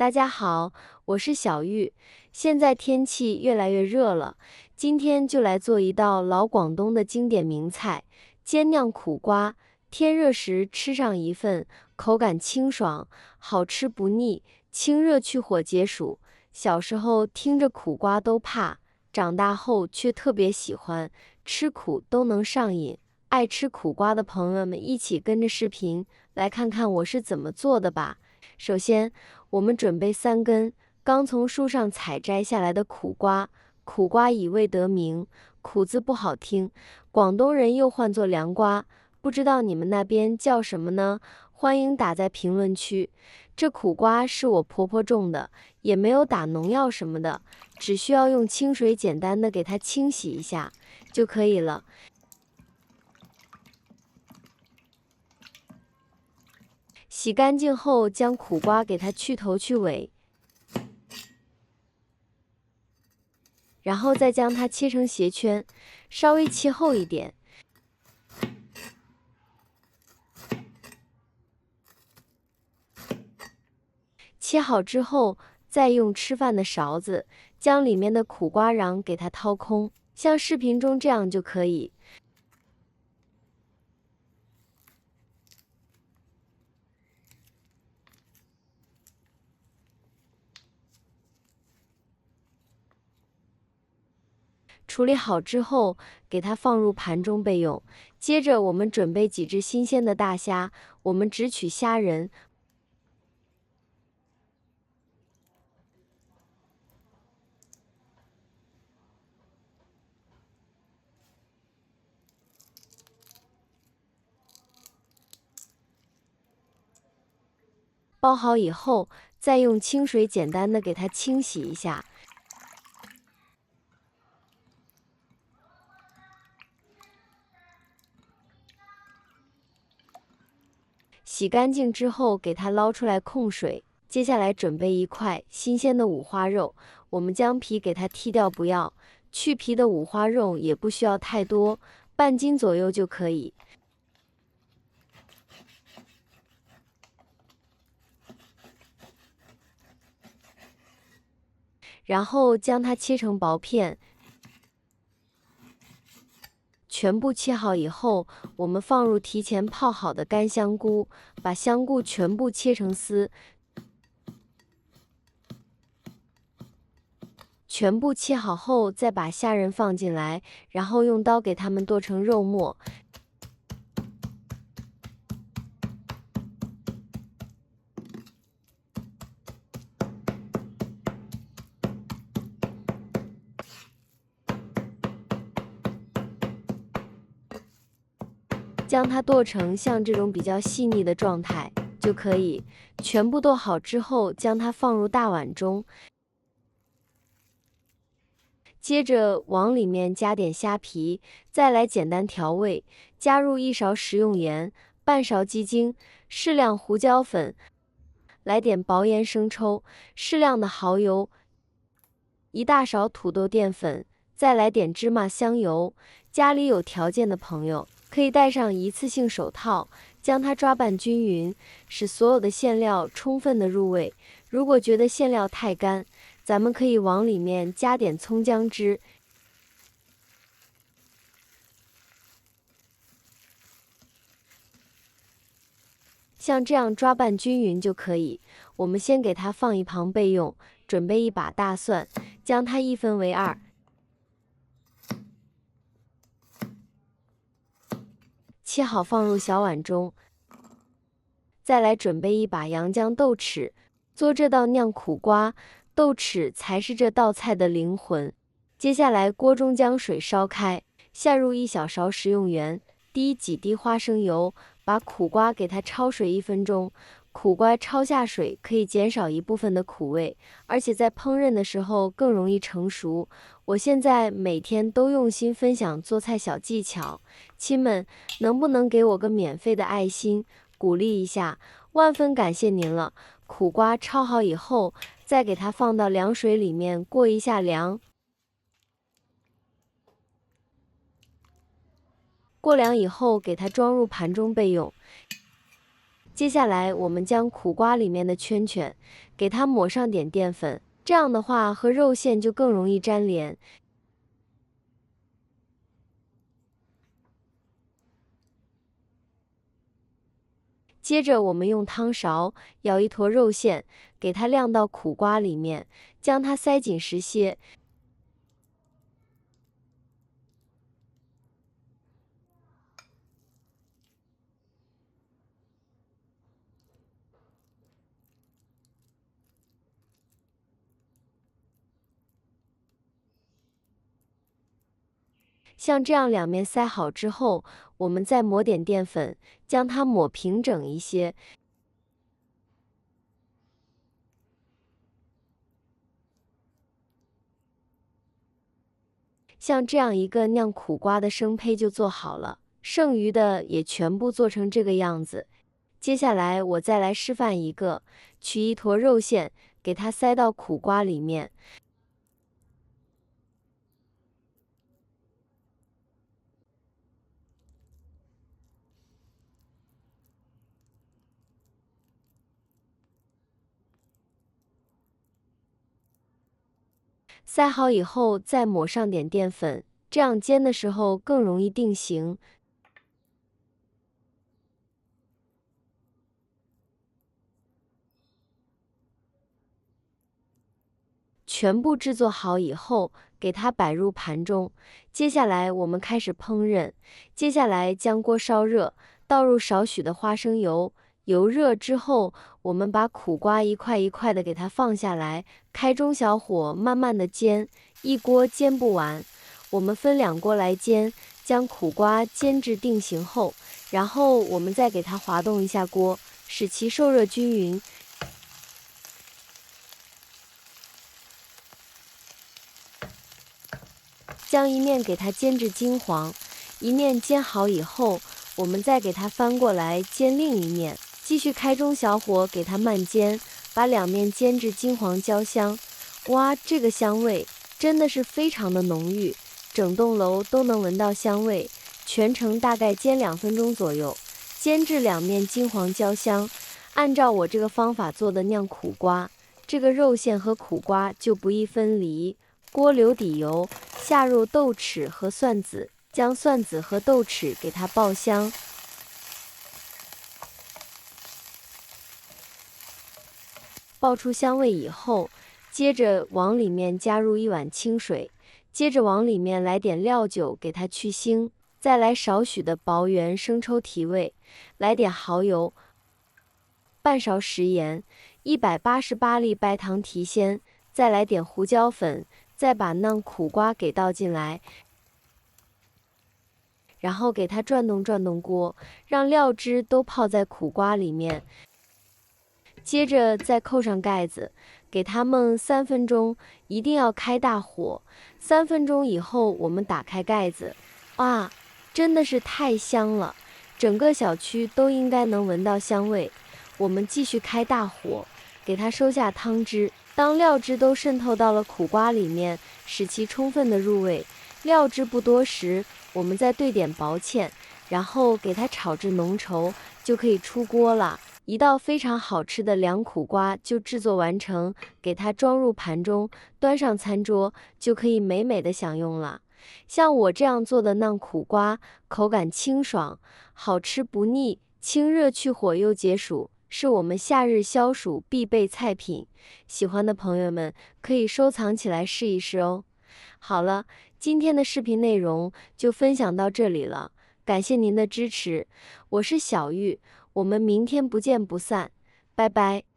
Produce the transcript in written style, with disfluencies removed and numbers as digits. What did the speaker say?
大家好，我是小玉。现在天气越来越热了，今天就来做一道老广东的经典名菜——煎酿苦瓜。天热时吃上一份，口感清爽，好吃不腻，清热去火解暑。小时候听着苦瓜都怕，长大后却特别喜欢，吃苦都能上瘾。爱吃苦瓜的朋友们一起跟着视频来看看我是怎么做的吧。首先，我们准备3根刚从树上采摘下来的苦瓜。苦瓜以味得名，苦字不好听，广东人又唤作凉瓜，不知道你们那边叫什么呢？欢迎打在评论区。这苦瓜是我婆婆种的，也没有打农药什么的，只需要用清水简单的给它清洗一下就可以了。洗干净后，将苦瓜给它去头去尾，然后再将它切成斜圈，稍微切厚一点。切好之后，再用吃饭的勺子将里面的苦瓜瓤给它掏空，像视频中这样就可以。处理好之后，给它放入盘中备用。接着，我们准备几只新鲜的大虾，我们只取虾仁。包好以后，再用清水简单的给它清洗一下。洗干净之后，给它捞出来控水。接下来准备一块新鲜的五花肉，我们将皮给它剔掉不要，去皮的五花肉也不需要太多，半斤左右就可以。然后将它切成薄片。全部切好以后，我们放入提前泡好的干香菇，把香菇全部切成丝。全部切好后，再把虾仁放进来，然后用刀给它们剁成肉末。将它剁成像这种比较细腻的状态就可以。全部剁好之后，将它放入大碗中。接着往里面加点虾皮，再来简单调味，加入1勺食用盐，半勺鸡精，适量胡椒粉，来点薄盐生抽，适量的蚝油，1大勺土豆淀粉，再来点芝麻香油。家里有条件的朋友可以戴上一次性手套，将它抓拌均匀，使所有的馅料充分的入味。如果觉得馅料太干，咱们可以往里面加点葱姜汁。像这样抓拌均匀就可以。我们先给它放一旁备用，准备一把大蒜，将它一分为2，切好放入小碗中。再来准备一把洋姜豆豉，做这道酿苦瓜，豆豉才是这道菜的灵魂。接下来锅中将水烧开，下入1小勺食用盐，滴几滴花生油，把苦瓜给它焯水1分钟。苦瓜焯下水可以减少一部分的苦味，而且在烹饪的时候更容易成熟。我现在每天都用心分享做菜小技巧，亲们能不能给我个免费的爱心，鼓励一下？万分感谢您了。苦瓜焯好以后，再给它放到凉水里面过一下凉。过凉以后，给它装入盘中备用。接下来我们将苦瓜里面的圈圈给它抹上点淀粉，这样的话和肉馅就更容易粘连。接着我们用汤勺舀一坨肉馅，给它晾到苦瓜里面，将它塞紧实些。像这样两面塞好之后，我们再抹点淀粉，将它抹平整一些。像这样一个酿苦瓜的生胚就做好了，剩余的也全部做成这个样子。接下来我再来示范一个，取一坨肉馅，给它塞到苦瓜里面。塞好以后再抹上点淀粉，这样煎的时候更容易定型。全部制作好以后，给它摆入盘中。接下来我们开始烹饪。接下来将锅烧热，倒入少许的花生油。油热之后，我们把苦瓜一块一块的给它放下来，开中小火慢慢的煎，一锅煎不完。我们分两锅来煎，将苦瓜煎至定型后，然后我们再给它滑动一下锅，使其受热均匀。将一面给它煎至金黄，一面煎好以后，我们再给它翻过来煎另一面，继续开中小火给它慢煎，把两面煎至金黄焦香。哇，这个香味真的是非常的浓郁，整栋楼都能闻到香味。全程大概煎2分钟左右，煎至两面金黄焦香。按照我这个方法做的酿苦瓜，这个肉馅和苦瓜就不易分离。锅留底油，下入豆豉和蒜子，将蒜子和豆豉给它爆香。爆出香味以后，接着往里面加入1碗清水，接着往里面来点料酒给它去腥，再来少许的薄圆生抽提味，来点蚝油，半勺食盐，188粒白糖提鲜，再来点胡椒粉。再把酿苦瓜给倒进来，然后给它转动转动锅，让料汁都泡在苦瓜里面。接着再扣上盖子，给它焖3分钟，一定要开大火。3分钟以后，我们打开盖子，哇，真的是太香了，整个小区都应该能闻到香味。我们继续开大火，给它收下汤汁。当料汁都渗透到了苦瓜里面，使其充分的入味，料汁不多时，我们再兑点薄芡，然后给它炒至浓稠，就可以出锅了。一道非常好吃的凉苦瓜就制作完成，给它装入盘中，端上餐桌，就可以美美的享用了。像我这样做的酿苦瓜，口感清爽，好吃不腻，清热去火又解暑。是我们夏日消暑必备菜品，喜欢的朋友们可以收藏起来试一试哦。好了，今天的视频内容就分享到这里了，感谢您的支持，我是小玉，我们明天不见不散，拜拜。